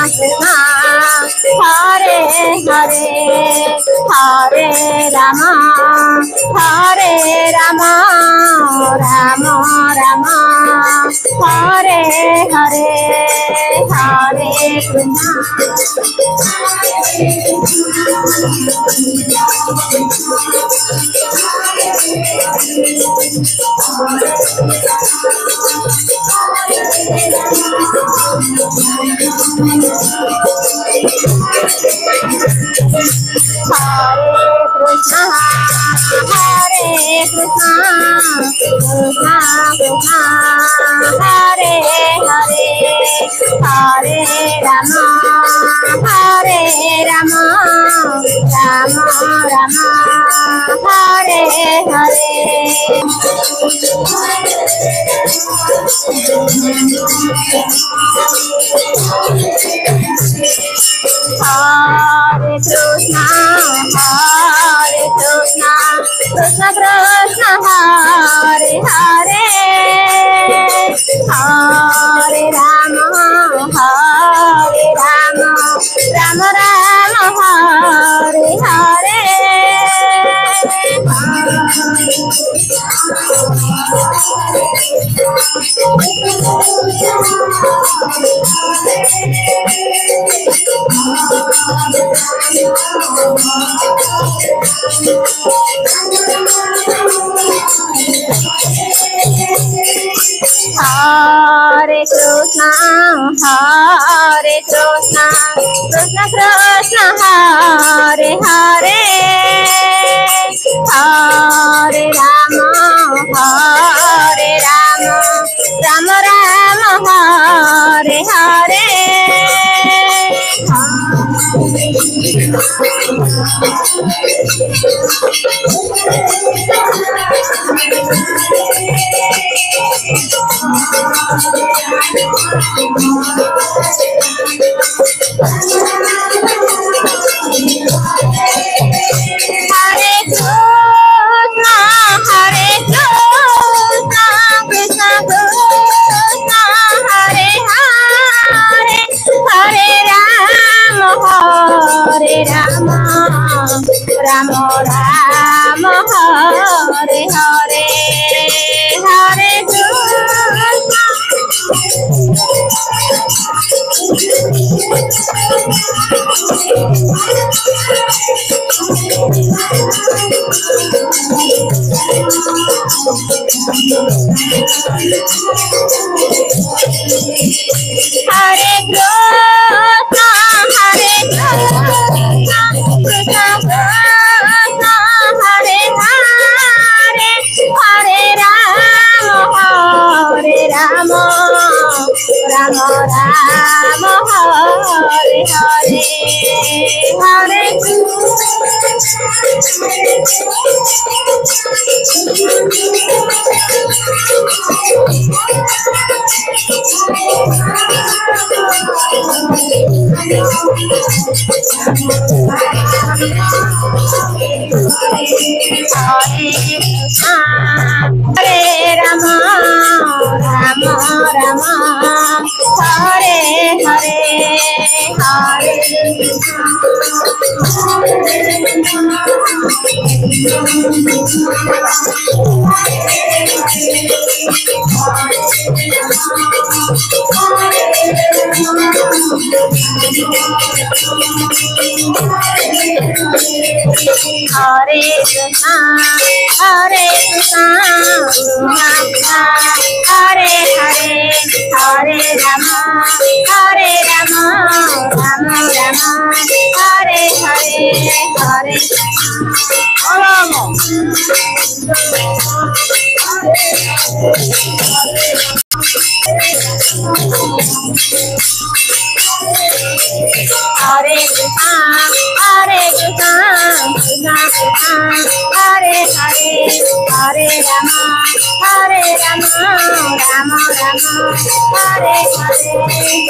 Krishna Hare Hare Hare Rama Hare Rama Rama Rama Hare Hare Hare Krishna Hare Krishna Krishna Krishna Hare Hare Hare Rama Hare Rama Rama Rama Hare Hare Hare Krishna Krishna Krishna Hare Hare Hare Rama Rama Rama Hare Hare Hare Krishna Krishna Krishna Hare Hare Hare Rama Rama Rama Hare Hare Krishna Krishna Hare Hare Hare Rama Rama Rama Hare Hare Hare Krishna Hare Krishna Krishna Krishna Hare Hare Hare Rama Rama Rama Hare Hare Hare Hare Rama Rama Rama Hare Hare Hare Hare Krishna Hare Krishna Hare Hare Hare Rama Rama Rama Hare Hare Hare Hare Krishna Krishna Krishna Hare Hare Hare Rama Rama Rama Hare Hare